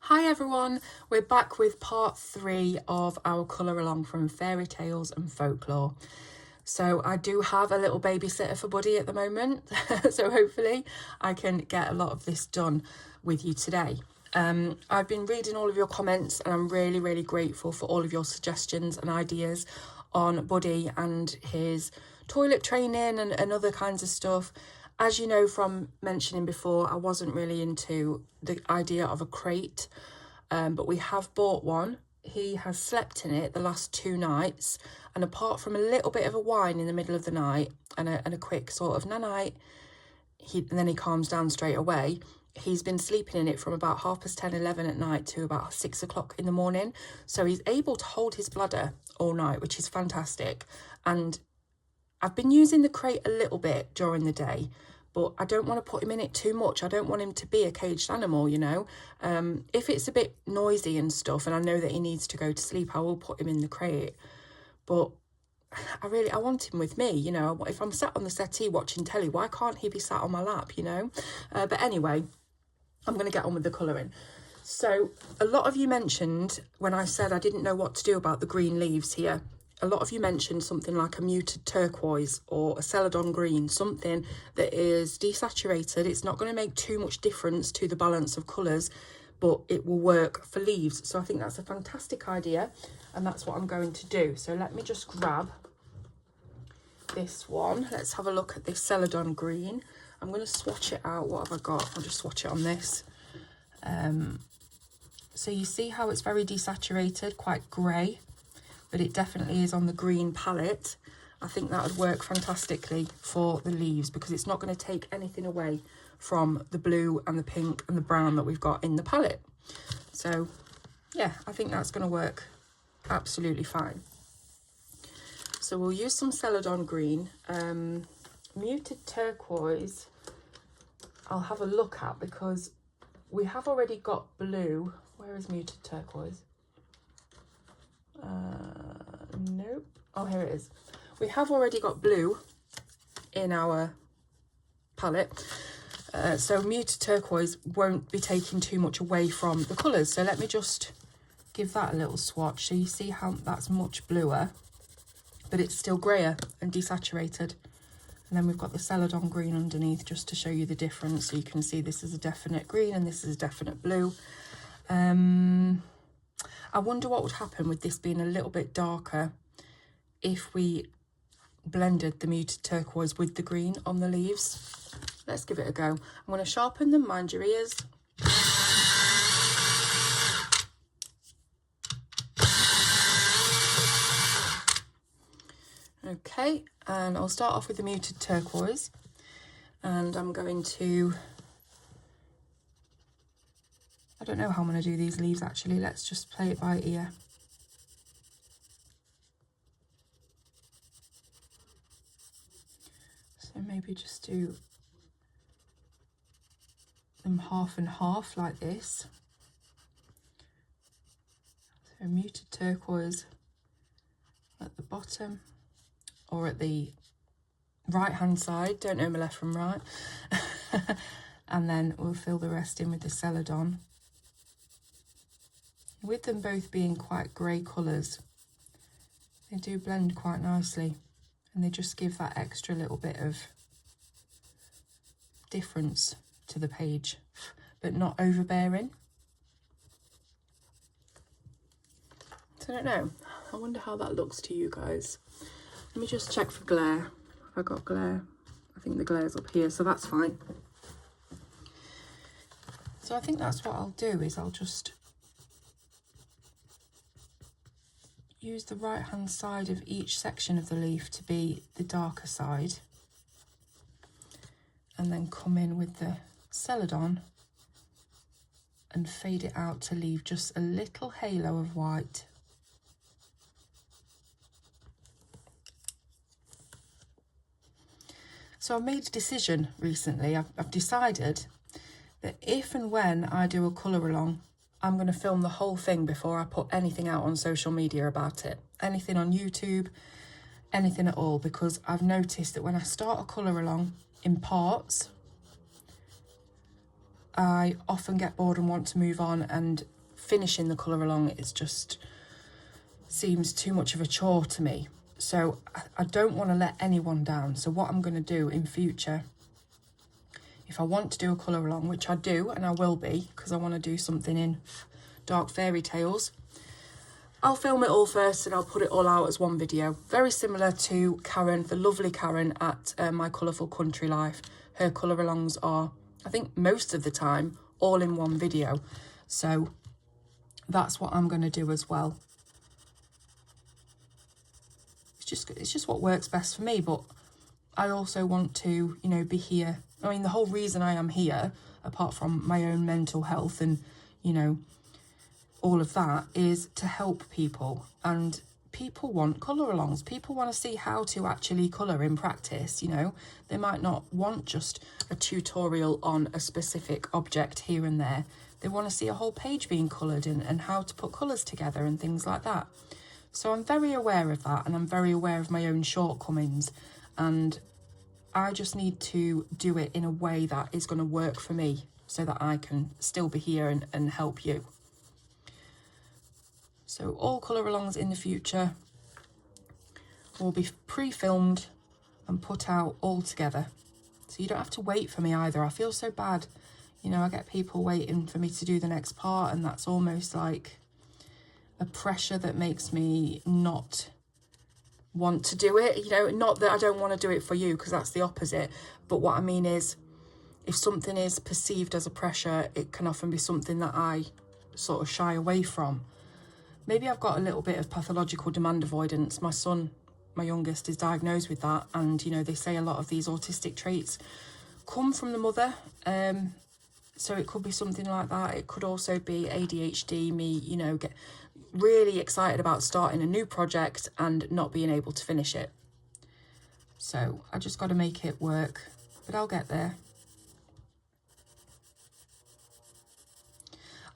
Hi everyone, we're back with part 3 of our colour along from Fairytales and Folklore. So I do have a little babysitter for Buddy at the moment, so hopefully I can get a lot of this done with you today. I've been reading all of your comments and I'm really grateful for all of your suggestions and ideas on Buddy and his toilet training and other kinds of stuff. As you know from mentioning before, I wasn't really into the idea of a crate, but we have bought one. He has slept in it the last 2 nights, and apart from a little bit of a whine in the middle of the night and a quick sort of night, and then he calms down straight away. He's been sleeping in it from about 10:30, 11 at night to about 6 o'clock in the morning. So he's able to hold his bladder all night, which is fantastic. And I've been using the crate a little bit during the day, but I don't want to put him in it too much. I don't want him to be a caged animal, you know. If it's a bit noisy and stuff and I know that he needs to go to sleep, I will put him in the crate. But I want him with me, you know. If I'm sat on the settee watching telly, why can't he be sat on my lap, you know? But anyway, I'm going to get on with the colouring. So a lot of you mentioned when I said I didn't know what to do about the green leaves here. A lot of you mentioned something like a muted turquoise or a celadon green, something that is desaturated. It's not going to make too much difference to the balance of colours, but it will work for leaves. So I think that's a fantastic idea, and that's what I'm going to do. So let me just grab this one. Let's have a look at this celadon green. I'm going to swatch it out. What have I got? I'll just swatch it on this. So you see how it's very desaturated, quite grey, but it definitely is on the green palette. I think that would work fantastically for the leaves because it's not going to take anything away from the blue and the pink and the brown that we've got in the palette. So yeah, I think that's going to work absolutely fine. So we'll use some celadon green. Muted turquoise I'll have a look at because we have already got blue. Where is muted turquoise? Nope. Oh, here it is. We have already got blue in our palette. So muted turquoise won't be taking too much away from the colours. So let me just give that a little swatch. So you see how that's much bluer, but it's still greyer and desaturated. And then we've got the celadon green underneath just to show you the difference. So you can see this is a definite green and this is a definite blue. I wonder what would happen with this being a little bit darker if we blended the muted turquoise with the green on the leaves. Let's give it a go. I'm going to sharpen them, mind your ears. Okay, and I'll start off with the muted turquoise, and I'm going to, I don't know how I'm going to do these leaves actually. Let's just play it by ear. So maybe just do them half and half like this. So muted turquoise at the bottom or at the right hand side, don't know my left from right. And then we'll fill the rest in with the celadon. With them both being quite grey colours, they do blend quite nicely and they just give that extra little bit of difference to the page, but not overbearing. So I don't know, I wonder how that looks to you guys. Let me just check for glare. Have I got glare? I think the glare's up here, so that's fine. So I think that's what I'll do, is I'll just use the right hand side of each section of the leaf to be the darker side, and then come in with the celadon and fade it out to leave just a little halo of white. So I've made a decision recently. I've decided that if and when I do a colour along, I'm going to film the whole thing before I put anything out on social media about it. Anything on YouTube, anything at all, because I've noticed that when I start a colour along in parts, I often get bored and want to move on, and finishing the colour along, it's just seems too much of a chore to me. So I don't want to let anyone down. So what I'm going to do in future, if I want to do a colour along, which I do and I will be, because I want to do something in Dark Fairy Tales, I'll film it all first and I'll put it all out as one video. Very similar to Karen, the lovely Karen at My Colourful Country Life. Her colour alongs are, I think most of the time, all in one video. So that's what I'm going to do as well. It's just what works best for me, but I also want to, you know, be here. I mean, the whole reason I am here, apart from my own mental health and, you know, all of that, is to help people. And people want colour alongs. People want to see how to actually colour in practice, you know. They might not want just a tutorial on a specific object here and there. They want to see a whole page being coloured and how to put colours together and things like that. So I'm very aware of that, and I'm very aware of my own shortcomings, and I just need to do it in a way that is going to work for me so that I can still be here and help you. So all colour alongs in the future will be pre-filmed and put out all together. So you don't have to wait for me either. I feel so bad. You know, I get people waiting for me to do the next part, and that's almost like a pressure that makes me not want to do it. You know, not that I don't want to do it for you, because that's the opposite. But what I mean is, if something is perceived as a pressure, it can often be something that I sort of shy away from. Maybe I've got a little bit of pathological demand avoidance. My son, my youngest, is diagnosed with that. And, you know, they say a lot of these autistic traits come from the mother. So it could be something like that. It could also be ADHD, me, you know, get really excited about starting a new project and not being able to finish it. So I just got to make it work, but I'll get there.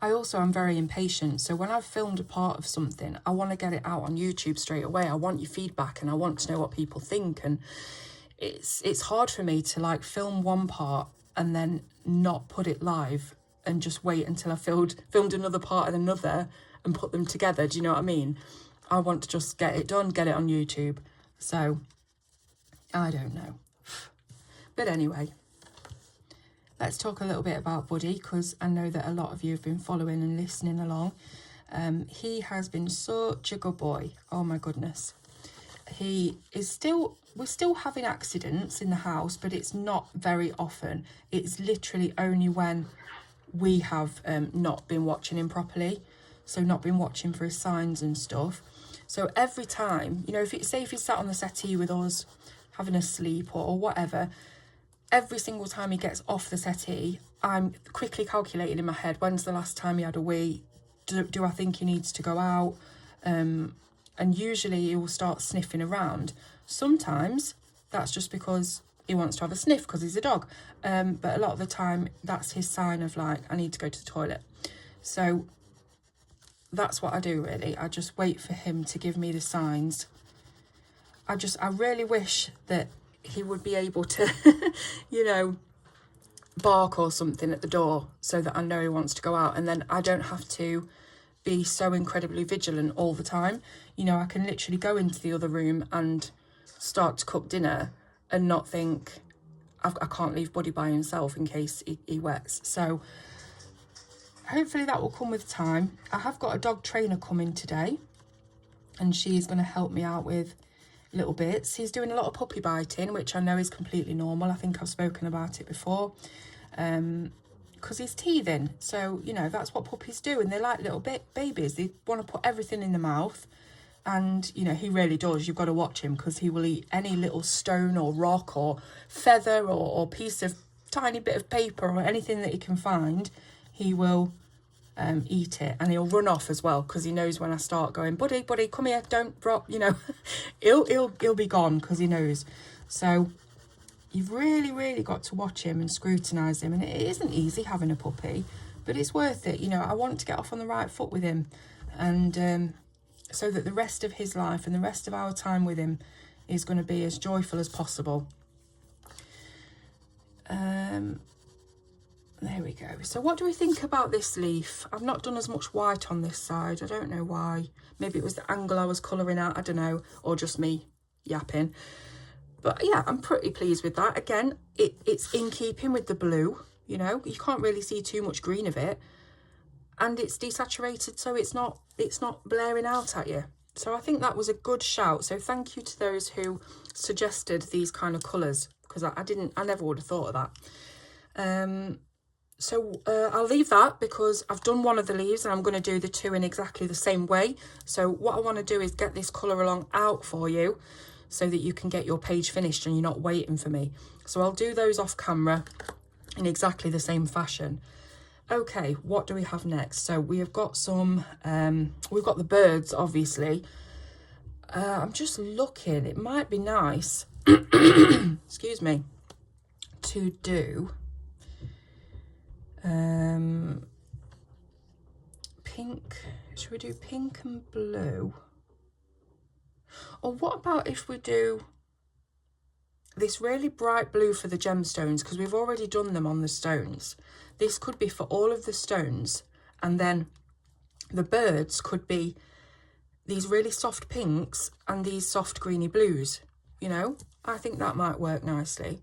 I also am very impatient. So when I've filmed a part of something, I want to get it out on YouTube straight away. I want your feedback and I want to know what people think. And it's hard for me to like film one part and then not put it live and just wait until I filmed another part and another and put them together. Do you know what I mean? I want to just get it done, get it on YouTube. So I don't know. But anyway, let's talk a little bit about Buddy, because I know that a lot of you have been following and listening along. He has been such a good boy. Oh my goodness. We're still having accidents in the house, but it's not very often. It's literally only when we have not been watching him properly. So not been watching for his signs and stuff. So every time, you know, if he's sat on the settee with us having a sleep or whatever, every single time he gets off the settee, I'm quickly calculating in my head, when's the last time he had a wee? Do I think he needs to go out? And usually he will start sniffing around. Sometimes that's just because he wants to have a sniff because he's a dog. But a lot of the time that's his sign of like, I need to go to the toilet. So that's what I do really. I just wait for him to give me the signs. I really wish that he would be able to, you know, bark or something at the door so that I know he wants to go out, and then I don't have to be so incredibly vigilant all the time. You know, I can literally go into the other room and start to cook dinner and not think I can't leave Buddy by himself in case he wets. So hopefully that will come with time. I have got a dog trainer coming today, and she's going to help me out with little bits. He's doing a lot of puppy biting, which I know is completely normal. I think I've spoken about it before. Because he's teething. So, you know, that's what puppies do. And they're like little babies. They want to put everything in the mouth. And, you know, he really does. You've got to watch him, because he will eat any little stone or rock or feather or piece of tiny bit of paper or anything that he can find. He will eat it, and he'll run off as well, because he knows when I start going, Buddy, come here, don't drop, you know. he'll be gone, because he knows. So you've really got to watch him and scrutinise him, and it isn't easy having a puppy, but it's worth it. You know, I want to get off on the right foot with him, and so that the rest of his life and the rest of our time with him is going to be as joyful as possible. There we go. So what do we think about this leaf? I've not done as much white on this side. I don't know why. Maybe it was the angle I was colouring at. I don't know. Or just me yapping. But yeah, I'm pretty pleased with that. Again, it's in keeping with the blue. You know, you can't really see too much green of it. And it's desaturated, so it's not blaring out at you. So I think that was a good shout. So thank you to those who suggested these kind of colours, because I never would have thought of that. So I'll leave that because I've done one of the leaves and I'm going to do the two in exactly the same way. So what I want to do is get this colour along out for you so that you can get your page finished and you're not waiting for me. So I'll do those off camera in exactly the same fashion. Okay, what do we have next? So we have got some, we've got the birds, obviously. I'm just looking, it might be nice, excuse me, to do pink. Should we do pink and blue? Or what about if we do this really bright blue for the gemstones, because we've already done them on the stones. This could be for all of the stones, and then the birds could be these really soft pinks and these soft greeny blues, you know? I think that might work nicely.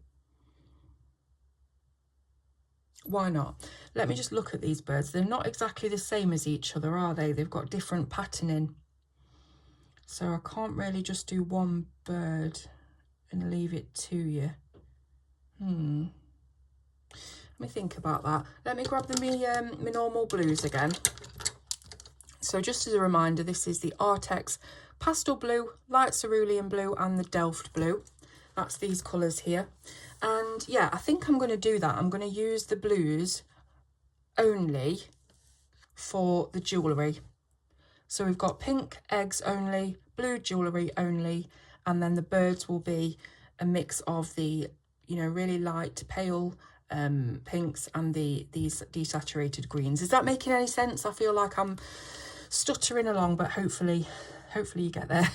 Why not? Let me just look at these birds. They're not exactly the same as each other, are they? They've got different patterning. So I can't really just do one bird and leave it to you. Let me think about that. Let me grab my normal blues again. So just as a reminder, this is the Artex Pastel Blue, Light Cerulean Blue and the Delft Blue. That's these colours here. And yeah, I think I'm going to do that. I'm going to use the blues only for the jewellery. So we've got pink eggs only, blue jewellery only, and then the birds will be a mix of the, you know, really light pale pinks and these desaturated greens. Is that making any sense? I feel like I'm stuttering along, but hopefully you get there.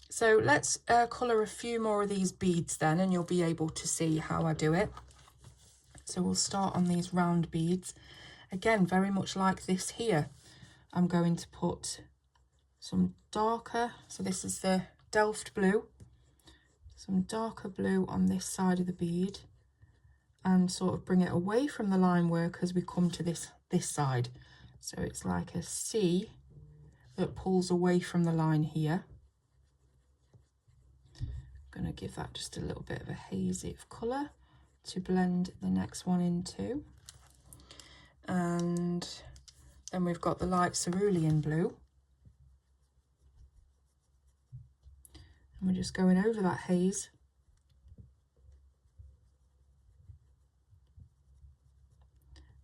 So let's colour a few more of these beads then, and you'll be able to see how I do it. So we'll start on these round beads. Again, very much like this here. I'm going to put some darker, so this is the Delft Blue, some darker blue on this side of the bead, and sort of bring it away from the line work as we come to this side. So it's like a C that pulls away from the line here. I'm going to give that just a little bit of a hazy of colour to blend the next one into. And then we've got the light cerulean blue. And we're just going over that haze.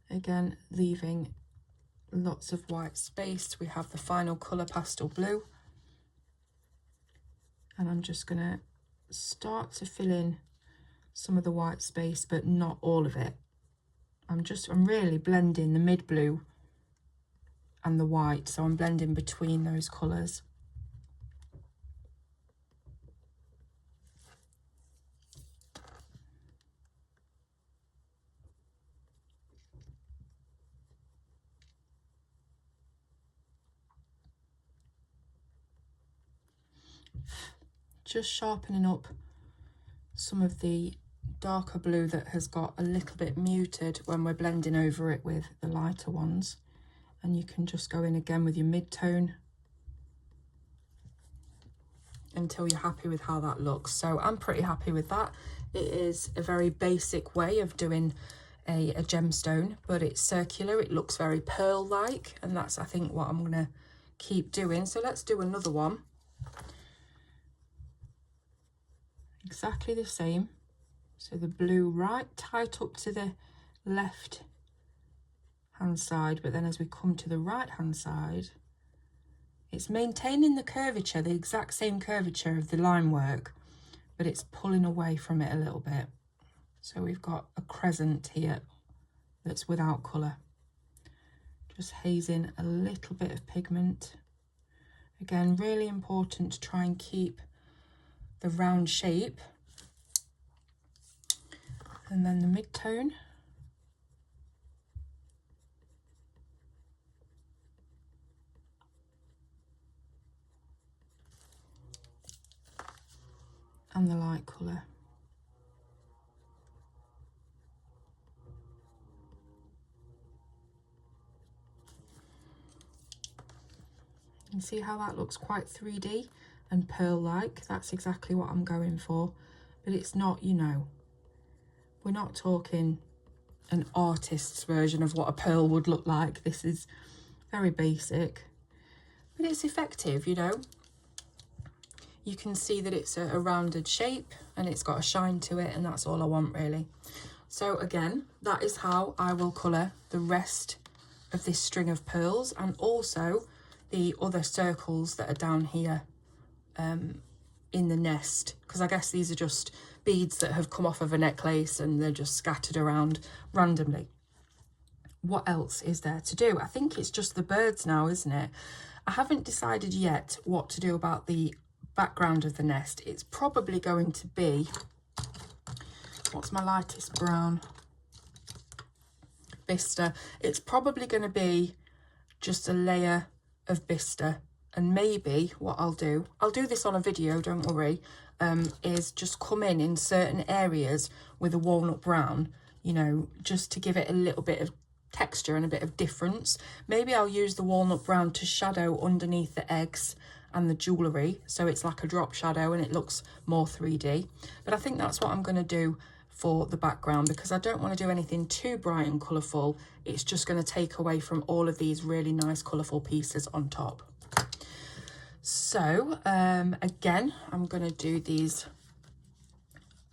Again, leaving lots of white space. We have the final colour pastel blue. And I'm just going to start to fill in some of the white space, but not all of it. I'm really blending the mid blue and the white, so I'm blending between those colours. Just sharpening up some of the darker blue that has got a little bit muted when we're blending over it with the lighter ones. And you can just go in again with your mid-tone until you're happy with how that looks. So I'm pretty happy with that. It is a very basic way of doing a gemstone, but it's circular. It looks very pearl-like, and that's, I think, what I'm going to keep doing. So let's do another one. Exactly the same. So the blue right tight up to the left hand side, but then as we come to the right hand side, it's maintaining the curvature, the exact same curvature of the line work, but it's pulling away from it a little bit. So we've got a crescent here that's without colour. Just hazing a little bit of pigment. Again, really important to try and keep the round shape. And then the mid-tone. and the light colour. You see how that looks quite 3D and pearl-like? That's exactly what I'm going for. But it's not, you know, we're not talking an artist's version of what a pearl would look like. This is very basic, but it's effective, you know. You can see that it's a rounded shape and it's got a shine to it, and that's all I want really. So again, that is how I will colour the rest of this string of pearls, and also the other circles that are down here in the nest, because I guess these are just beads that have come off of a necklace and they're just scattered around randomly. What else is there to do? I think it's just the birds now, isn't it? I haven't decided yet what to do about the background of the nest. It's probably going to be, what's my lightest brown? Bista. It's probably going to be just a layer of Bista, and maybe what I'll do this on a video, don't worry, is just come in certain areas with a walnut brown, you know, just to give it a little bit of texture and a bit of difference. Maybe I'll use the walnut brown to shadow underneath the eggs and the jewellery, so it's like a drop shadow and it looks more 3D. But I think that's what I'm going to do for the background, because I don't want to do anything too bright and colourful. It's just going to take away from all of these really nice colourful pieces on top. So again, I'm going to do these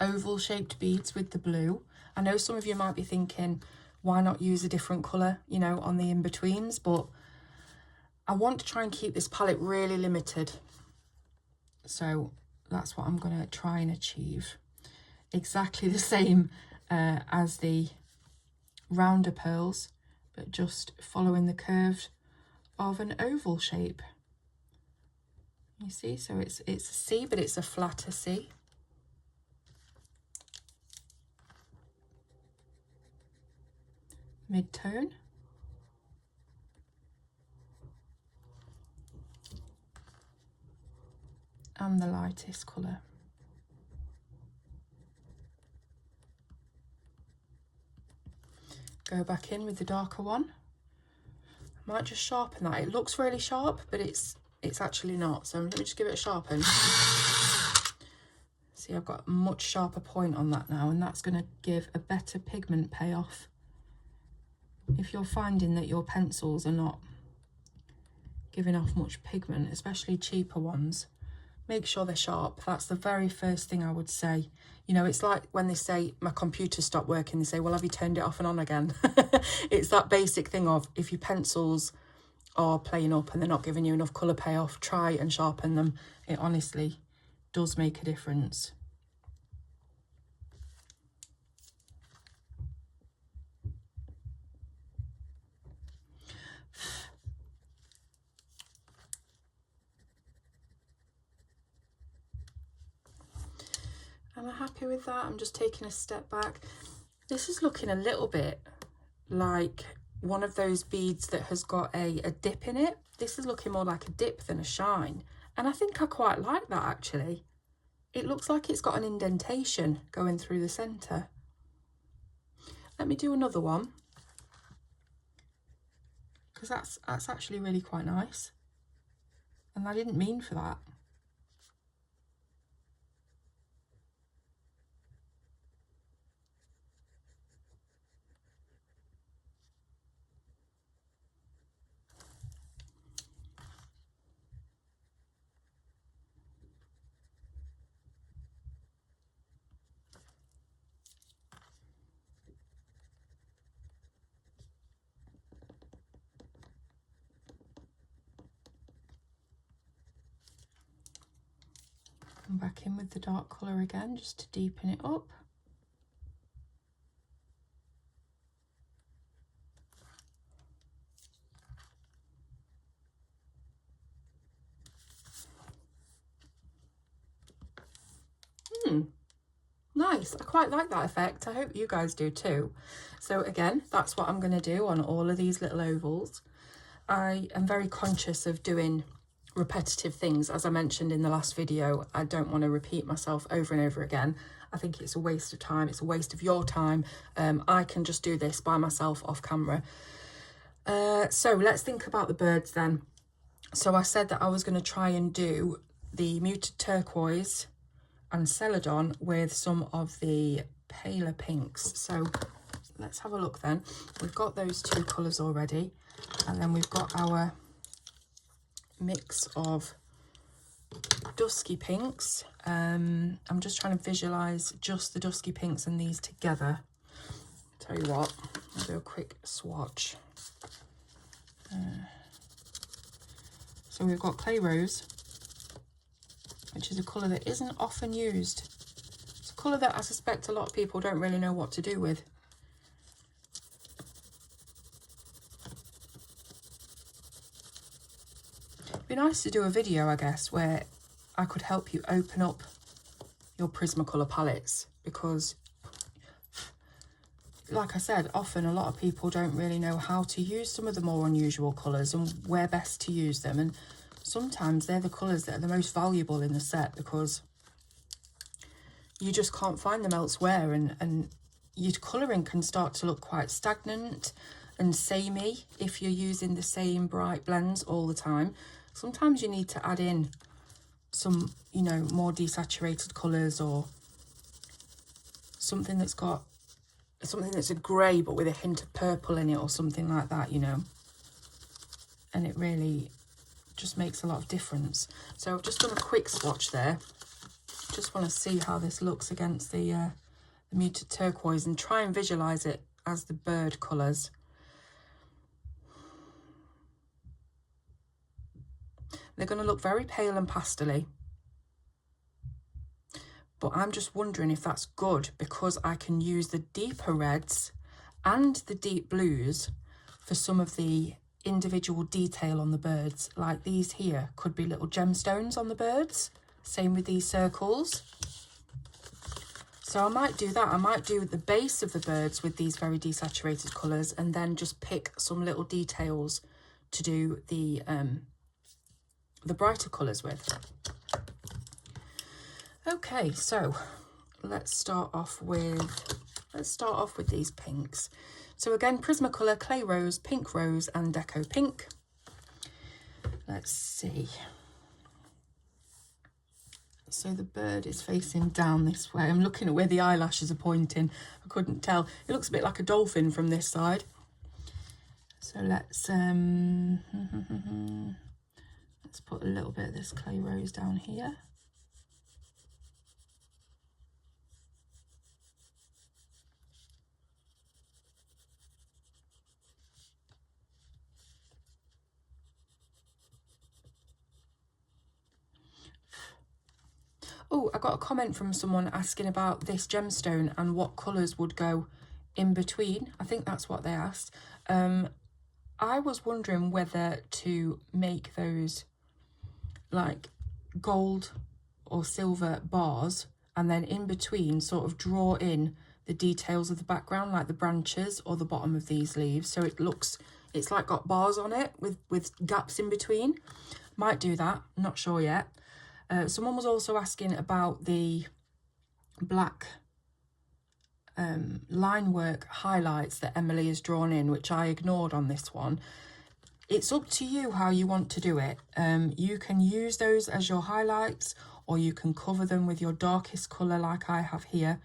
oval shaped beads with the blue. I know some of you might be thinking, why not use a different colour, you know, on the in-betweens, but I want to try and keep this palette really limited. So that's what I'm going to try and achieve. Exactly the same as the rounder pearls, but just following the curve of an oval shape. You see, so it's a C, but it's a flatter C. Mid-tone. And the lightest colour. Go back in with the darker one. I might just sharpen that. It looks really sharp, but it's actually not. So let me just give it a sharpen. See, I've got a much sharper point on that now, and that's going to give a better pigment payoff. If you're finding that your pencils are not giving off much pigment, especially cheaper ones, make sure they're sharp. That's the very first thing I would say. You know, it's like when they say my computer stopped working, they say, well, have you turned it off and on again? It's that basic thing of, if your pencils are playing up and they're not giving you enough colour payoff, try and sharpen them. It honestly does make a difference. Am I happy with that? I'm just taking a step back. This is looking a little bit like one of those beads that has got a dip in it. This is looking more like a dip than a shine. And I think I quite like that actually. It looks like it's got an indentation going through the centre. Let me do another one, because that's actually really quite nice. And I didn't mean for that. Come back in with the dark colour again, just to deepen it up. Nice. I quite like that effect. I hope you guys do too. So again, that's what I'm going to do on all of these little ovals. I am very conscious of doing repetitive things. As I mentioned in the last video, I don't want to repeat myself over and over again. I think it's a waste of time. It's a waste of your time. I can just do this by myself off camera. So let's think about the birds then. So I said that I was going to try and do the muted turquoise and celadon with some of the paler pinks. So let's have a look then. We've got those two colours already, and then we've got our mix of dusky pinks. I'm just trying to visualise just the dusky pinks and these together. Tell you what, I'll do a quick swatch. So we've got clay rose, which is a colour that isn't often used. It's a colour that I suspect a lot of people don't really know what to do with. It'd be nice to do a video, I guess, where I could help you open up your Prismacolor palettes, because like I said, often a lot of people don't really know how to use some of the more unusual colours and where best to use them. And sometimes they're the colours that are the most valuable in the set, because you just can't find them elsewhere, and your colouring can start to look quite stagnant and samey if you're using the same bright blends all the time. Sometimes you need to add in some, you know, more desaturated colours, or something that's got something that's a grey but with a hint of purple in it, or something like that, you know. And it really just makes a lot of difference. So I've just done a quick swatch there. Just want to see how this looks against the muted turquoise and try and visualise it as the bird colours. They're going to look very pale and pastel-y. But I'm just wondering if that's good, because I can use the deeper reds and the deep blues for some of the individual detail on the birds. Like these here could be little gemstones on the birds. Same with these circles. So I might do that. I might do the base of the birds with these very desaturated colours, and then just pick some little details to do the brighter colours with. Okay, so let's start off with these pinks. So again, Prismacolor, Clay Rose, Pink Rose and Deco Pink. Let's see. So the bird is facing down this way. I'm looking at where the eyelashes are pointing. I couldn't tell. It looks a bit like a dolphin from this side. So let's put a little bit of this Clay Rose down here. Oh, I got a comment from someone asking about this gemstone and what colours would go in between. I think that's what they asked. I was wondering whether to make those like gold or silver bars, and then in between sort of draw in the details of the background, like the branches or the bottom of these leaves, so it looks, it's like got bars on it with gaps in between. Might do that, not sure yet. Someone was also asking about the black line work highlights that Emily has drawn in, which I ignored on this one. It's up to you how you want to do it. You can use those as your highlights, or you can cover them with your darkest colour like I have here.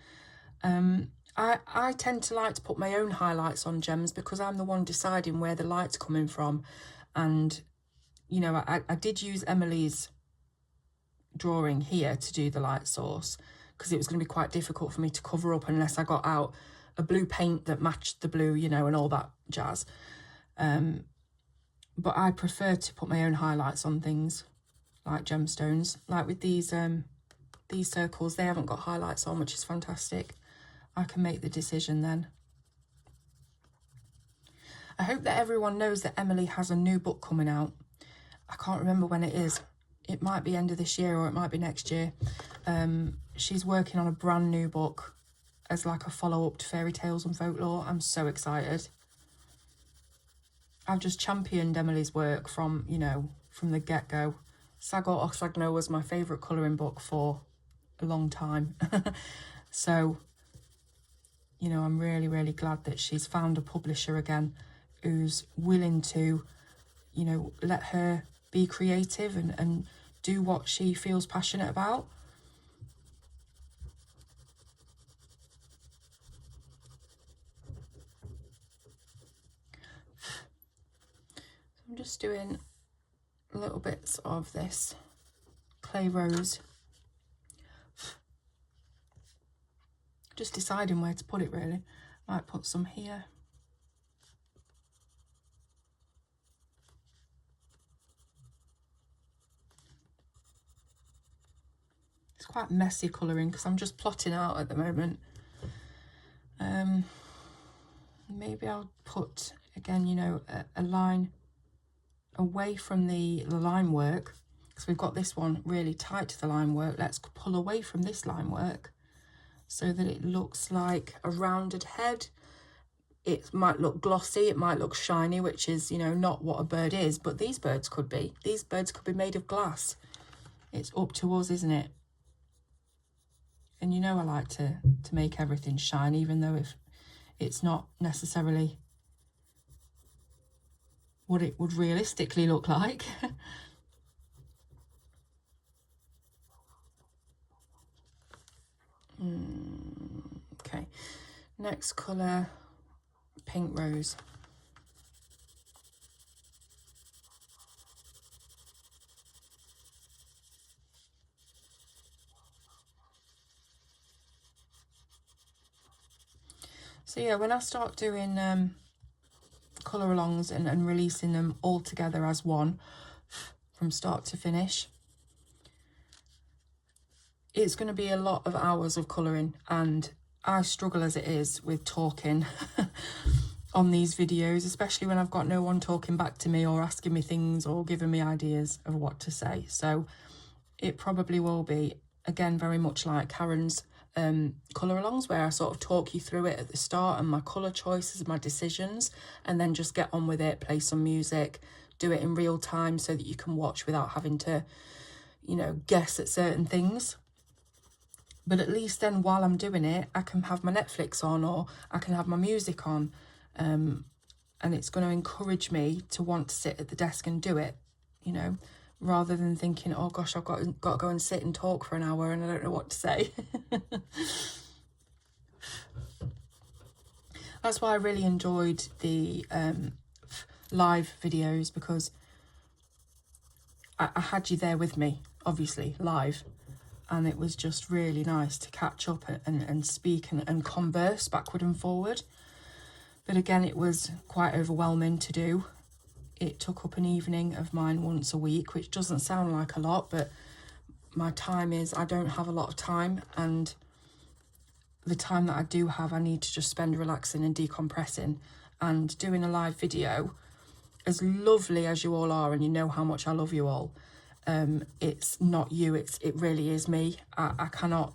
I tend to like to put my own highlights on gems, because I'm the one deciding where the light's coming from. And, you know, I did use Emily's drawing here to do the light source, because it was going to be quite difficult for me to cover up unless I got out a blue paint that matched the blue, you know, and all that jazz. But I prefer to put my own highlights on things like gemstones. Like with these circles, they haven't got highlights on, which is fantastic. I can make the decision then. I hope that everyone knows that Emily has a new book coming out. I can't remember when it is. It might be end of this year or it might be next year. She's working on a brand new book as like a follow-up to Fairytales and Folklore. I'm so excited. I've just championed Emily's work from, you know, from the get-go. Sagot Oksagno was my favourite colouring book for a long time. So, you know, I'm really, really glad that she's found a publisher again who's willing to, you know, let her be creative and do what she feels passionate about. I'm just doing little bits of this clay rose. Just deciding where to put it, really. Might put some here. It's quite messy colouring because I'm just plotting out at the moment. Maybe I'll put, again, you know, a line away from the line work, because we've got this one really tight to the line work. Let's pull away from this line work so that it looks like a rounded head. It might look glossy, it might look shiny, which is, you know, not what a bird is, but these birds could be. These birds could be made of glass. It's up to us, isn't it? And you know I like to make everything shine, even though if it's not necessarily what it would realistically look like. Okay, next colour, pink rose. So yeah, when I start doing colour alongs and releasing them all together as one from start to finish, it's going to be a lot of hours of colouring, and I struggle as it is with talking on these videos, especially when I've got no one talking back to me or asking me things or giving me ideas of what to say. So it probably will be, again, very much like Karen's colour alongs, where I sort of talk you through it at the start and my colour choices, my decisions, and then just get on with it, play some music, do it in real time so that you can watch without having to, you know, guess at certain things. But at least then while I'm doing it, I can have my Netflix on or I can have my music on, and it's going to encourage me to want to sit at the desk and do it, you know, rather than thinking, oh gosh, I've got to go and sit and talk for an hour and I don't know what to say. That's why I really enjoyed the live videos, because I had you there with me, obviously, live. And it was just really nice to catch up and speak and converse backward and forward. But again, it was quite overwhelming to do. It took up an evening of mine once a week, which doesn't sound like a lot, but my time is, I don't have a lot of time, and the time that I do have, I need to just spend relaxing and decompressing. And doing a live video, as lovely as you all are, and you know how much I love you all, it's not you, it really is me. I cannot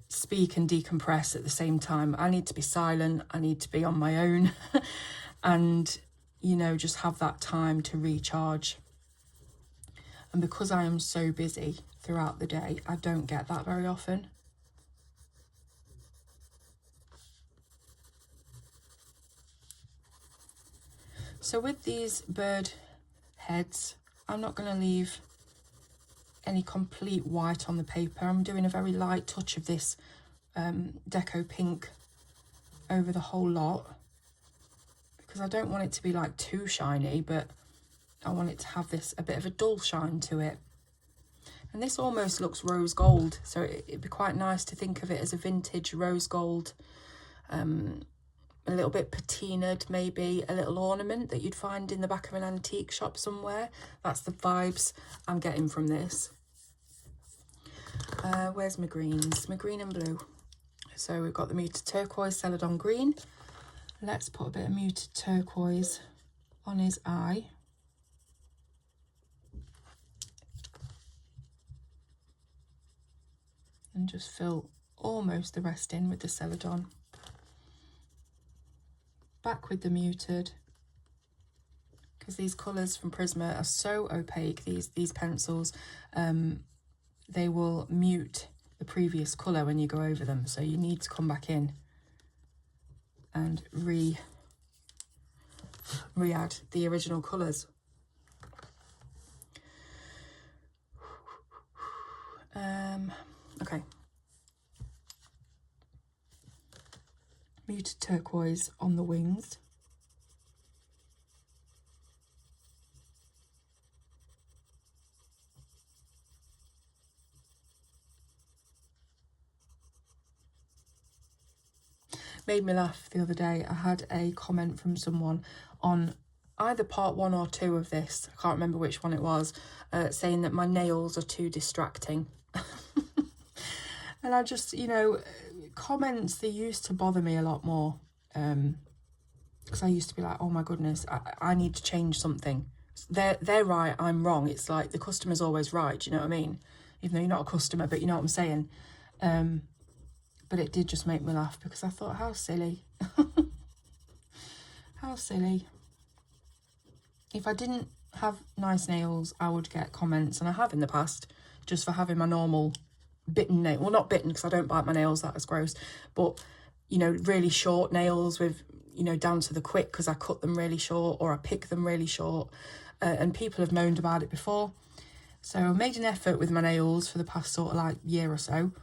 speak and decompress at the same time. I need to be silent, I need to be on my own and, you know, just have that time to recharge. And because I am so busy throughout the day, I don't get that very often. So with these bird heads, I'm not going to leave any complete white on the paper. I'm doing a very light touch of this deco pink over the whole lot, because I don't want it to be like too shiny, but I want it to have this a bit of a dull shine to it. And this almost looks rose gold, so it'd be quite nice to think of it as a vintage rose gold, a little bit patinaed, maybe a little ornament that you'd find in the back of an antique shop somewhere. That's the vibes I'm getting from this. Where's my greens? My green and blue. So we've got the muted turquoise, celadon green. Let's put a bit of muted turquoise on his eye. And just fill almost the rest in with the celadon. Back with the muted, because these colours from Prisma are so opaque, these pencils, they will mute the previous colour when you go over them, so you need to come back in and re-add the original colours. Okay. Muted turquoise on the wings. Made me laugh the other day. I had a comment from someone on either part 1 or 2 of this, I can't remember which one it was, saying that my nails are too distracting. And I just, you know, comments, they used to bother me a lot more, because I used to be like, oh my goodness, I need to change something. They're right, I'm wrong. It's like the customer's always right, do you know what I mean? Even though you're not a customer, but you know what I'm saying. But it did just make me laugh, because I thought, how silly. How silly. If I didn't have nice nails, I would get comments, and I have in the past, just for having my normal bitten nail. Well, not bitten, because I don't bite my nails, that is gross. But, you know, really short nails with, you know, down to the quick, because I cut them really short or I pick them really short. And people have moaned about it before. So I made an effort with my nails for the past sort of like year or so.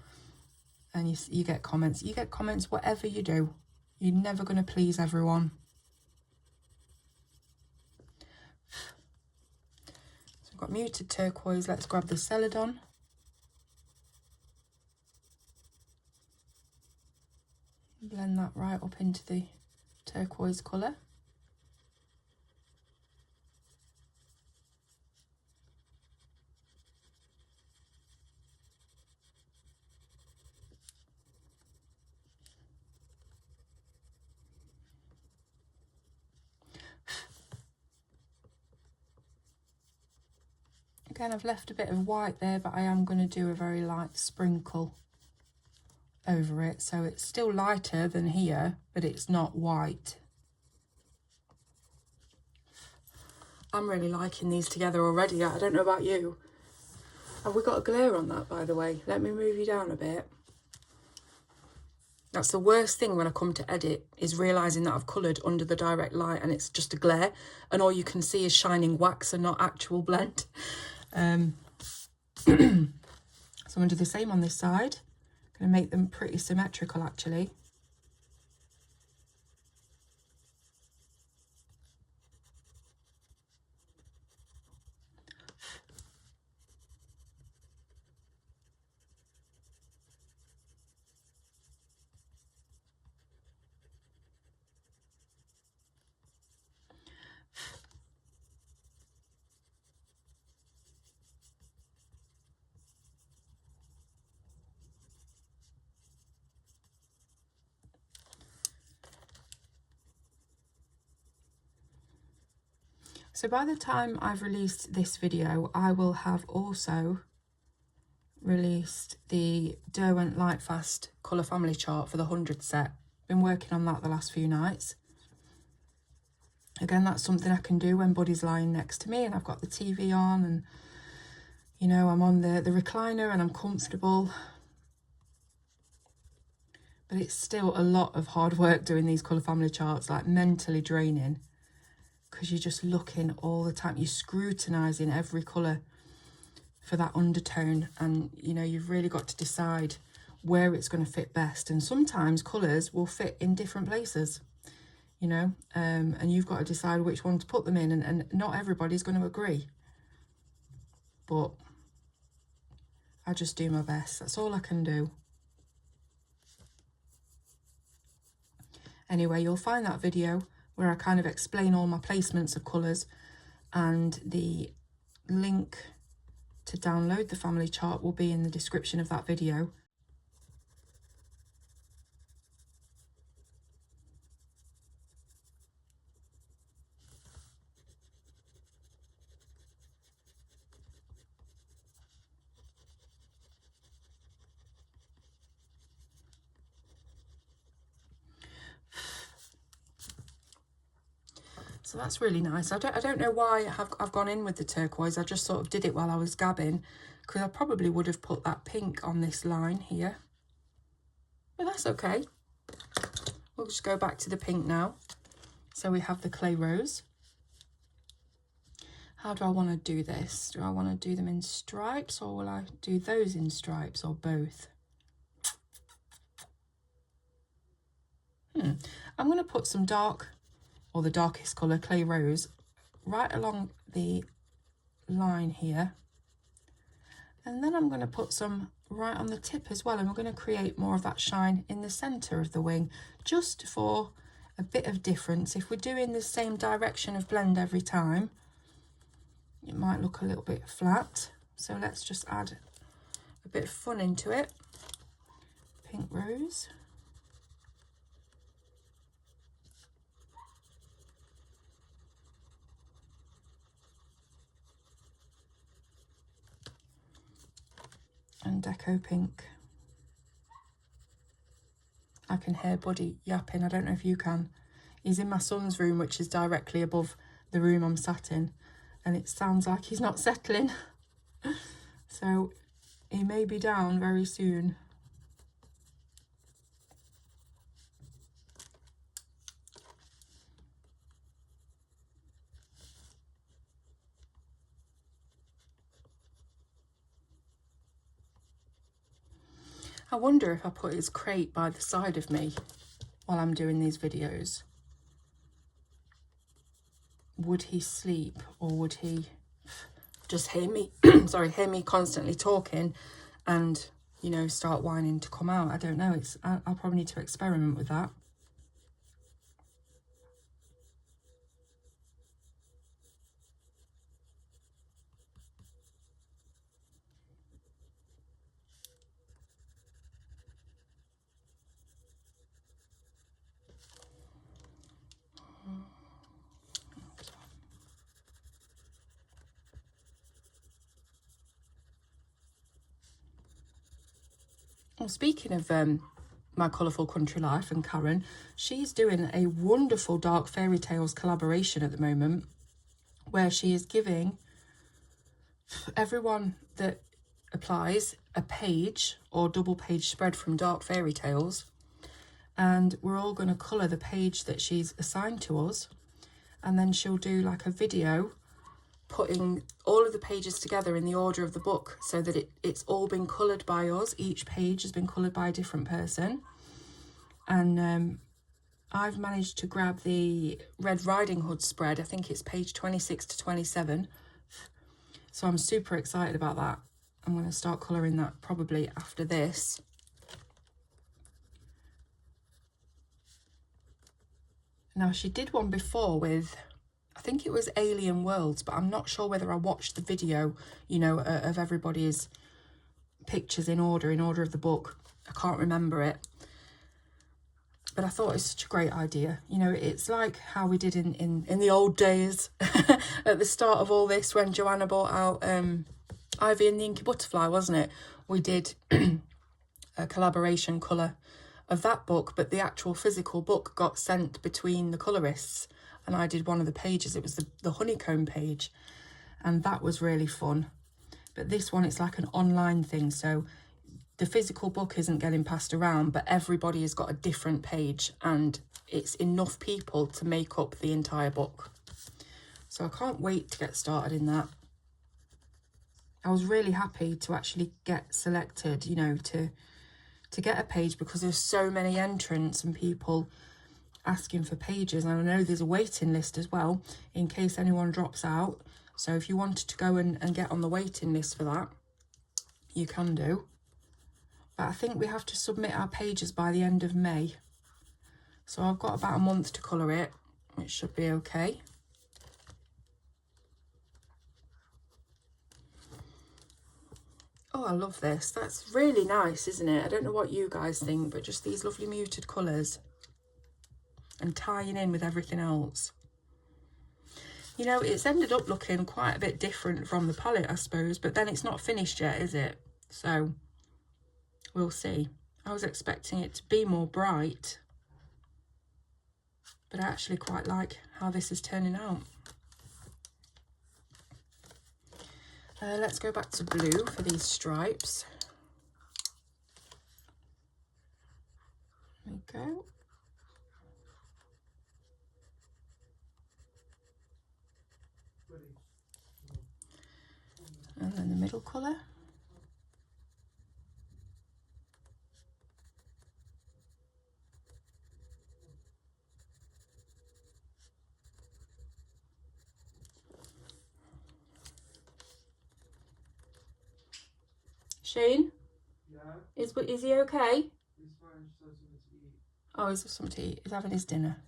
And you get comments. You get comments whatever you do. You're never going to please everyone. So I've got muted turquoise. Let's grab the Celadon. Blend that right up into the turquoise colour. Again, I've left a bit of white there, but I am going to do a very light sprinkle over it. So it's still lighter than here, but it's not white. I'm really liking these together already. I don't know about you. Have we got a glare on that, by the way? Let me move you down a bit. That's the worst thing when I come to edit, is realising that I've coloured under the direct light and it's just a glare, and all you can see is shining wax and not actual blend. So I'm going to do the same on this side. I'm going to make them pretty symmetrical, actually. So by the time I've released this video, I will have also released the Derwent Lightfast colour family chart for the 100 set. Been working on that the last few nights. Again, that's something I can do when Buddy's lying next to me and I've got the TV on and, you know, I'm on the recliner and I'm comfortable. But it's still a lot of hard work doing these colour family charts, like mentally draining. Because you're just looking all the time, you're scrutinising every colour for that undertone, and you know, you've really got to decide where it's going to fit best. And sometimes colours will fit in different places, you know, and you've got to decide which one to put them in, and not everybody's going to agree. But I just do my best, that's all I can do. Anyway, you'll find that video where I kind of explain all my placements of colours, and the link to download the family chart will be in the description of that video. So that's really nice. I don't know why I've gone in with the turquoise. I just sort of did it while I was gabbing, because I probably would have put that pink on this line here. But that's okay. We'll just go back to the pink now. So we have the clay rose. How do I want to do this? Do I want to do them in stripes, or will I do those in stripes, or both? I'm going to put some dark, or the darkest colour, clay rose, right along the line here. And then I'm going to put some right on the tip as well, and we're going to create more of that shine in the centre of the wing, just for a bit of difference. If we're doing the same direction of blend every time, it might look a little bit flat. So let's just add a bit of fun into it. Pink rose. And deco pink. I can hear Buddy yapping. I don't know if you can. He's in my son's room, which is directly above the room I'm sat in, and it sounds like he's not settling. So he may be down very soon. I wonder if I put his crate by the side of me while I'm doing these videos, would he sleep, or would he just hear me, sorry, hear me constantly talking and, you know, start whining to come out? I don't know. I'll probably need to experiment with that. Well, speaking of my colourful country life and Karen, she's doing a wonderful Dark Fairytales collaboration at the moment, where she is giving everyone that applies a page or double page spread from Dark Fairytales, and we're all going to colour the page that she's assigned to us, and then she'll do like a video putting all of the pages together in the order of the book, so that it's all been coloured by us. Each page has been coloured by a different person. And I've managed to grab the Red Riding Hood spread. I think it's page 26 to 27. So I'm super excited about that. I'm going to start colouring that probably after this. Now, she did one before with, I think it was Alien Worlds, but I'm not sure whether I watched the video, you know, of everybody's pictures in order of the book. I can't remember it. But I thought it was such a great idea. You know, it's like how we did in the old days at the start of all this, when Joanna brought out Ivy and the Inky Butterfly, wasn't it? We did a collaboration colour of that book, but the actual physical book got sent between the colourists, and I did one of the pages. It was the honeycomb page, and that was really fun. But this one, it's like an online thing, so the physical book isn't getting passed around, but everybody has got a different page, and it's enough people to make up the entire book. So I can't wait to get started in that. I was really happy to actually get selected, you know, to get a page, because there's so many entrants and people asking for pages. And I know there's a waiting list as well, in case anyone drops out. So if you wanted to go and get on the waiting list for that, you can do. But I think we have to submit our pages by the end of May. So I've got about a month to colour it, which should be okay. Oh, I love this. That's really nice, isn't it? I don't know what you guys think, but just these lovely muted colours and tying in with everything else. You know, it's ended up looking quite a bit different from the palette, I suppose, but then it's not finished yet, is it? So we'll see. I was expecting it to be more bright, but I actually quite like how this is turning out. Let's go back to blue for these stripes. There we go. And then the middle colour. Shane? Yeah? Is he okay? He's fine, just had something to eat. Oh, he's got something to eat. He's having his dinner.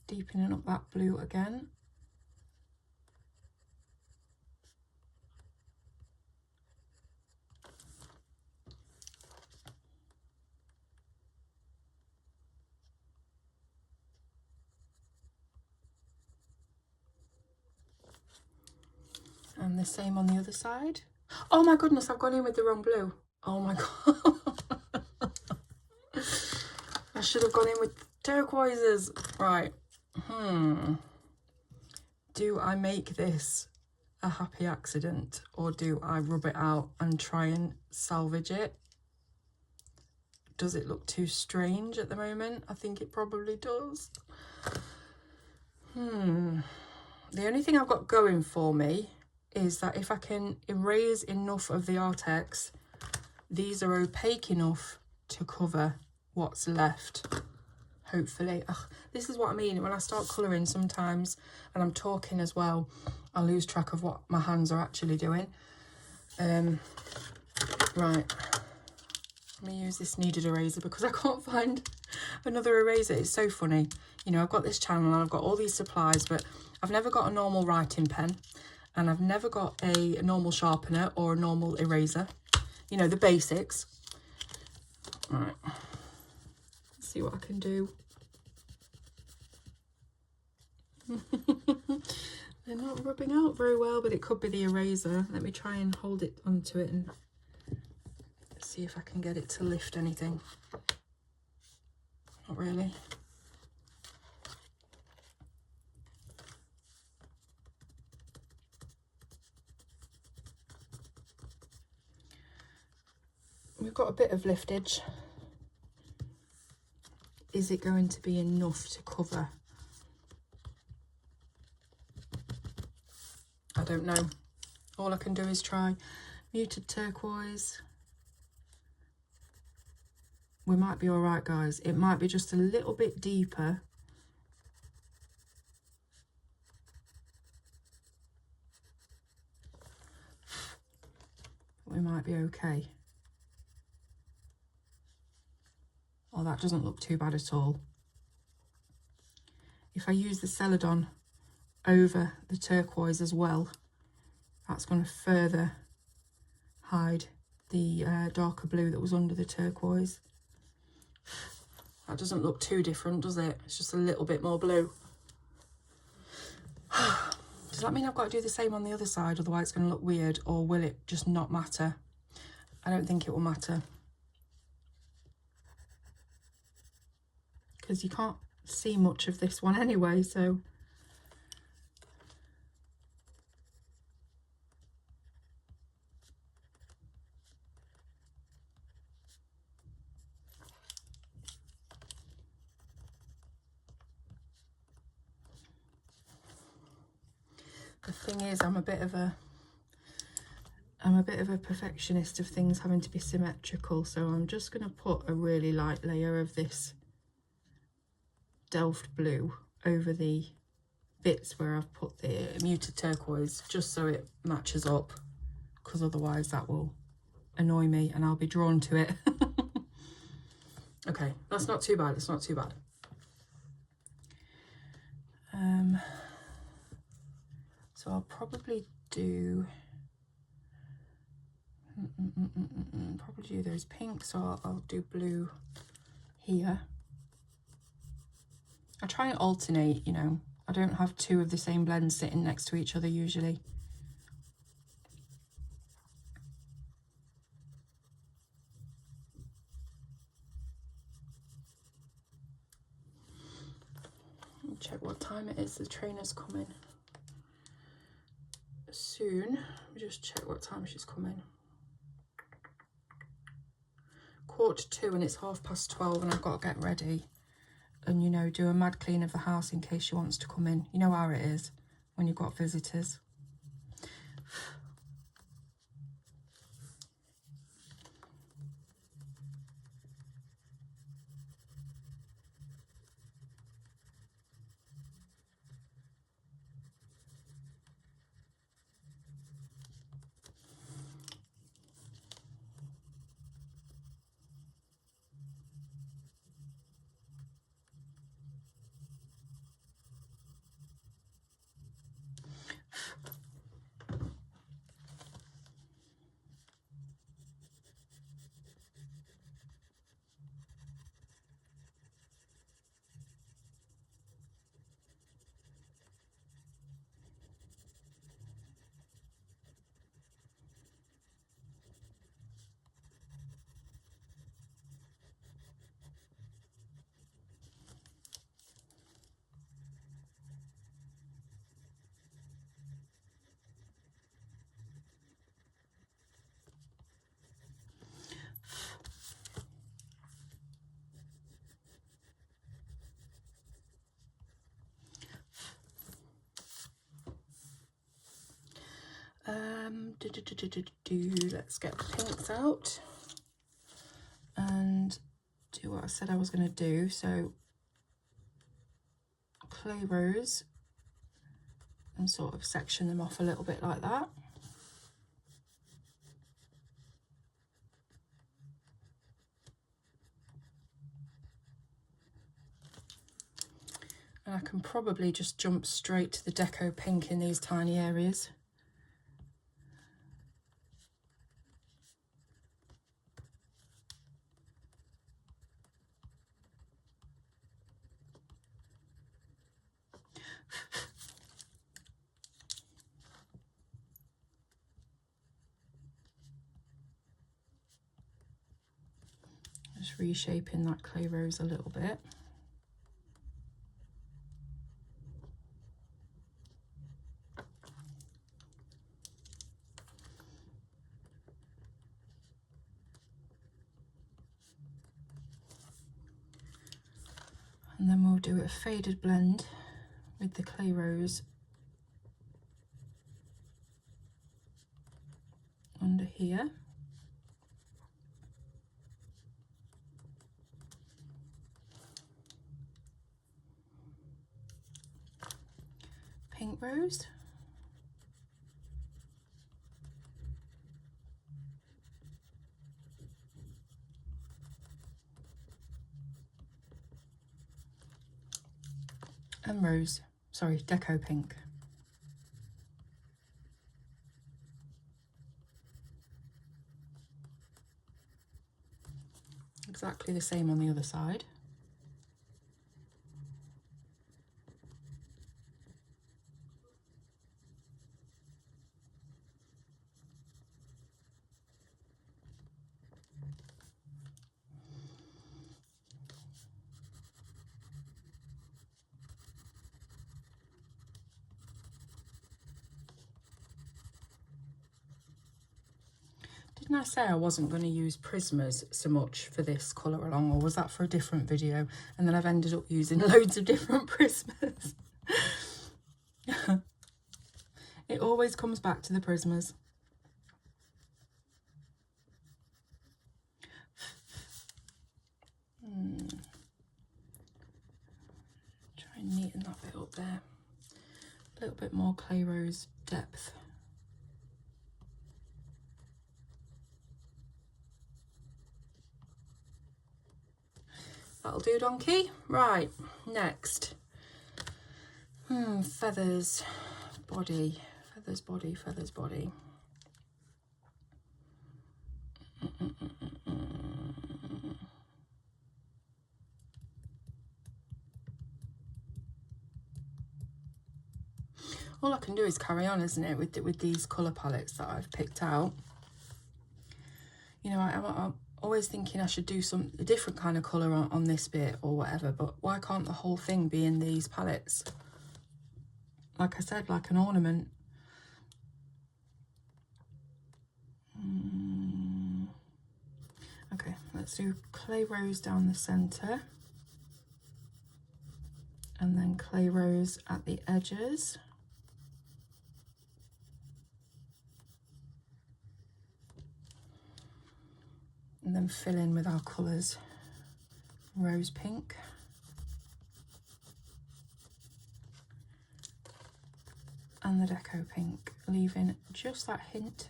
Deepening up that blue again. And the same on the other side. Oh my goodness, I've gone in with the wrong blue. Oh my god. I should have gone in with turquoises. Right. Do I make this a happy accident, or do I rub it out and try and salvage it? Does it look too strange at the moment? I think it probably does. The only thing I've got going for me is that if I can erase enough of the Artex, these are opaque enough to cover what's left, hopefully. Ugh, this is what I mean, when I start colouring sometimes, and I'm talking as well, I lose track of what my hands are actually doing. Right, let me use this kneaded eraser because I can't find another eraser. It's so funny. You know, I've got this channel and I've got all these supplies, but I've never got a normal writing pen. And I've never got a normal sharpener or a normal eraser. You know, the basics. All right. Let's see what I can do. They're not rubbing out very well, but it could be the eraser. Let me try and hold it onto it and see if I can get it to lift anything. Not really. We've got a bit of liftage. Is it going to be enough to cover? I don't know. All I can do is try. Muted turquoise. We might be all right, guys. It might be just a little bit deeper. We might be okay. Oh, that doesn't look too bad at all. If I use the Celadon over the turquoise as well, that's going to further hide the darker blue that was under the turquoise. That doesn't look too different, does it? It's just a little bit more blue. Does that mean I've got to do the same on the other side, otherwise it's going to look weird, or will it just not matter? I don't think it will matter. Because you can't see much of this one anyway, so the thing is, I'm a bit of a perfectionist of things having to be symmetrical, so I'm just going to put a really light layer of this Delft blue over the bits where I've put the muted turquoise, just so it matches up, because otherwise that will annoy me and I'll be drawn to it. Okay, that's not too bad. It's not too bad. So I'll probably do those pinks, so I'll do blue here. I try and alternate, you know. I don't have two of the same blends sitting next to each other usually. check what time it is. The trainer's coming soon. Just check what time she's coming. 1:45, and it's 12:30, and I've got to get ready and, you know, do a mad clean of the house in case she wants to come in. You know how it is when you've got visitors. Let's get the pinks out and do what I said I was going to do. So clay rose and sort of section them off a little bit like that. And I can probably just jump straight to the deco pink in these tiny areas. Just reshaping that clay rose a little bit. And then we'll do a faded blend with the clay rose under here. Pink rose. And rose, sorry, deco pink. Exactly the same on the other side. Didn't I say I wasn't going to use Prismas so much for this colour along, or was that for a different video? And then I've ended up using loads of different Prismas. It always comes back to the Prismas. Try and neaten that bit up there. A little bit more clay rose depth. That'll do, donkey. Right, next. Feathers, body, feathers, body, feathers, body. All I can do is carry on, isn't it, with these colour palettes that I've picked out. You know, I'm always was thinking I should do a different kind of colour on this bit or whatever, but why can't the whole thing be in these palettes? Like I said, like an ornament. Okay, let's do clay rose down the centre. And then clay rose at the edges. And then fill in with our colours. Rose pink. And the deco pink, leaving just that hint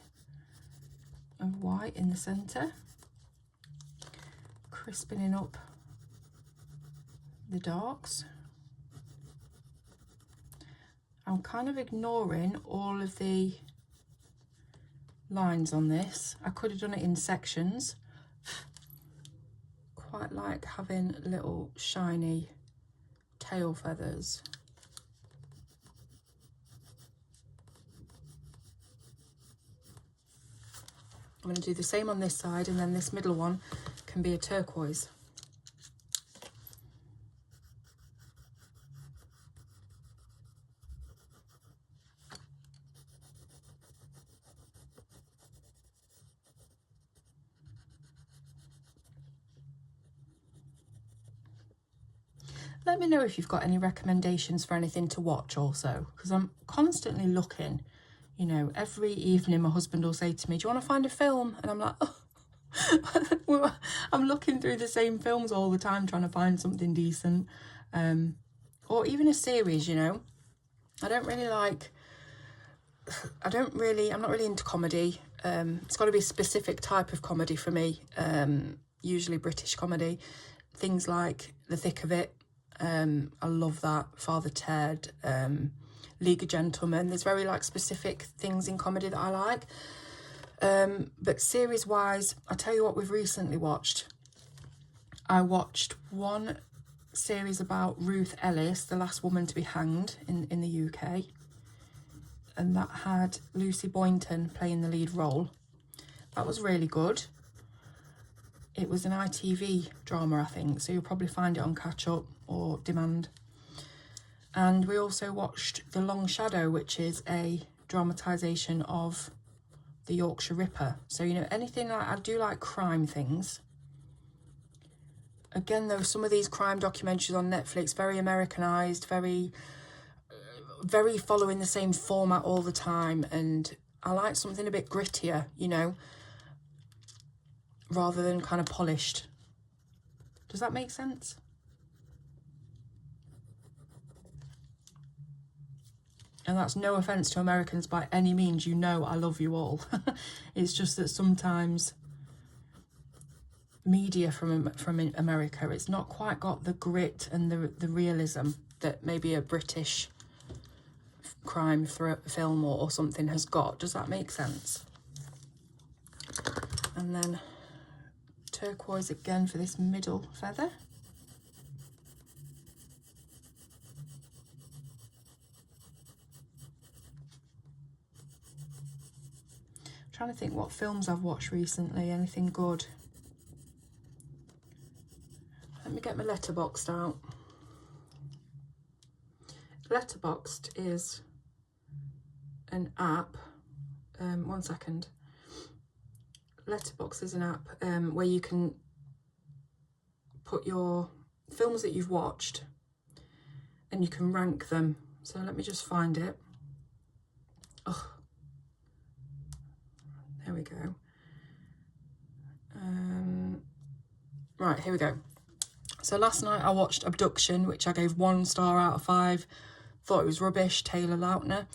of white in the centre. Crispening up the darks. I'm kind of ignoring all of the lines on this. I could have done it in sections. Quite like having little shiny tail feathers. I'm going to do the same on this side, and then this middle one can be a turquoise. Let me know if you've got any recommendations for anything to watch also, because I'm constantly looking, you know, every evening my husband will say to me, do you want to find a film? And I'm like, oh. I'm looking through the same films all the time trying to find something decent, or even a series, you know. I'm not really into comedy. It's got to be a specific type of comedy for me, usually British comedy, things like The Thick of It. I love that. Father Ted, League of Gentlemen. There's very like specific things in comedy that I like. But series wise, I'll tell you what we've recently watched. I watched one series about Ruth Ellis, the last woman to be hanged in the UK. And that had Lucy Boynton playing the lead role. That was really good. It was an ITV drama, I think, so you'll probably find it on Catch Up or Demand. And we also watched The Long Shadow, which is a dramatisation of the Yorkshire Ripper. So, you know, anything like, I do like crime things. Again, though, some of these crime documentaries on Netflix, very Americanised, very following the same format all the time. And I like something a bit grittier, you know, rather than kind of polished. Does that make sense? And that's no offence to Americans by any means, you know I love you all. It's just that sometimes media from America, it's not quite got the grit and the realism that maybe a British crime film or something has got. Does that make sense? And then turquoise again for this middle feather. I'm trying to think what films I've watched recently, anything good. Let me get my Letterboxd out. Letterboxd is an app, one second. Letterboxd is an app where you can put your films that you've watched and you can rank them. So let me just find it. Oh, there we go. Right, here we go. So last night I watched Abduction, which I gave 1 star out of 5. Thought it was rubbish, Taylor Lautner.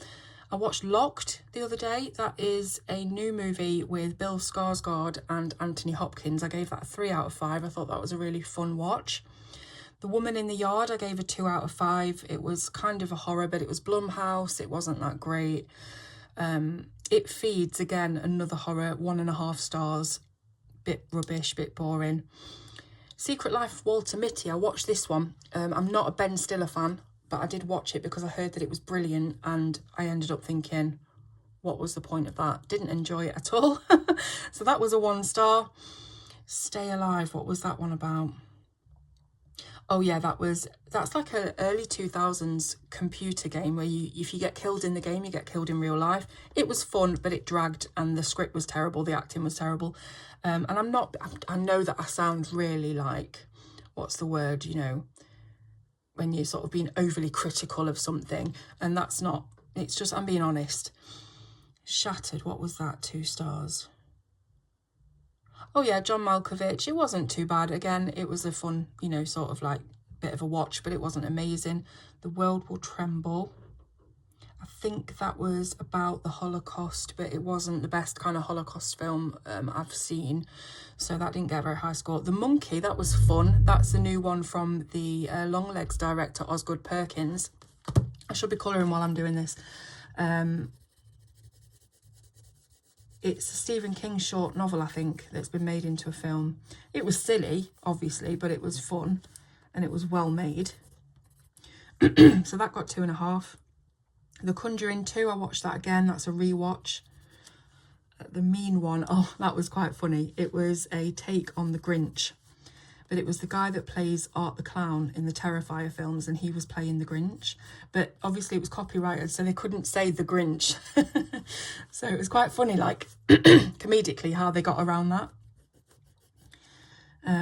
I watched Locked the other day. That is a new movie with Bill Skarsgård and Anthony Hopkins. I gave that a 3 out of 5. I thought that was a really fun watch. The Woman in the Yard, I gave a 2 out of 5. It was kind of a horror, but it was Blumhouse. It wasn't that great. It Feeds, again, another horror, 1.5 stars. Bit rubbish, bit boring. Secret Life of Walter Mitty, I watched this one. I'm not a Ben Stiller fan, but I did watch it because I heard that it was brilliant, and I ended up thinking, what was the point of that? Didn't enjoy it at all. So that was a 1 star. Stay Alive, what was that one about? Oh yeah, that's like a early 2000s computer game where if you get killed in the game, you get killed in real life. It was fun, but it dragged and the script was terrible, the acting was terrible. And I know that I sound really like, what's the word, you know, when you're sort of being overly critical of something, and that's not, it's just, I'm being honest. Shattered, what was that? 2 stars. Oh yeah, John Malkovich. It wasn't too bad. Again, it was a fun, you know, sort of like bit of a watch, but it wasn't amazing. The World Will Tremble. I think that was about the Holocaust, but it wasn't the best kind of Holocaust film I've seen. So that didn't get a very high score. The Monkey, that was fun. That's the new one from the Longlegs director, Osgood Perkins. I should be colouring while I'm doing this. It's a Stephen King short novel, I think, that's been made into a film. It was silly, obviously, but it was fun and it was well made. So that got 2.5. The Conjuring 2, I watched that again. That's a rewatch. The Mean One, oh, that was quite funny. It was a take on The Grinch, but it was the guy that plays Art the Clown in the Terrifier films, and he was playing the Grinch. But obviously it was copyrighted, so they couldn't say the Grinch. So it was quite funny, like, comedically, how they got around that.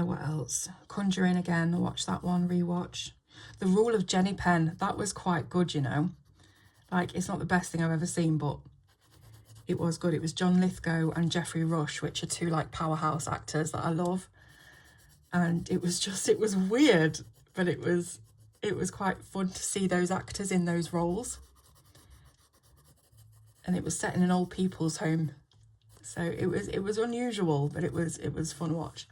What else? Conjuring again, I watched that one, rewatch. The Rule of Jenny Penn, that was quite good, you know. Like, it's not the best thing I've ever seen, but it was good. It was John Lithgow and Geoffrey Rush, which are 2, like, powerhouse actors that I love. And it was weird, but it was quite fun to see those actors in those roles. And it was set in an old people's home, so it was unusual, but it was fun to watch.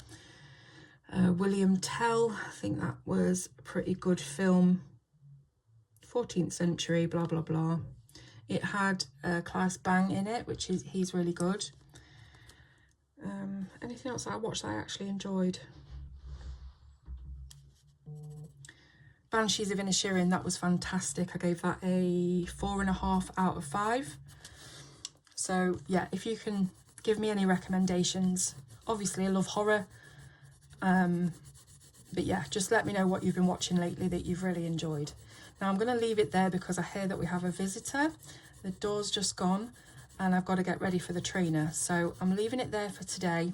William Tell, I think that was a pretty good film. 14th century, blah blah blah. It had Klaus Bang in it, which he's really good. Anything else that I watched that I actually enjoyed? Banshees of Inisherin, that was fantastic. I gave that a 4.5 out of 5. So yeah, if you can give me any recommendations. Obviously I love horror, but yeah, just let me know what you've been watching lately that you've really enjoyed. Now I'm going to leave it there because I hear that we have a visitor. The door's just gone and I've got to get ready for the trainer, so I'm leaving it there for today.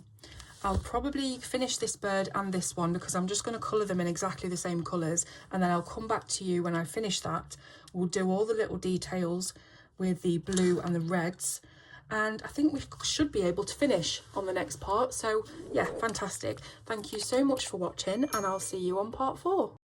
I'll probably finish this bird and this one because I'm just going to colour them in exactly the same colours, and then I'll come back to you when I finish that. We'll do all the little details with the blue and the reds, and I think we should be able to finish on the next part. So yeah, fantastic. Thank you so much for watching, and I'll see you on part 4.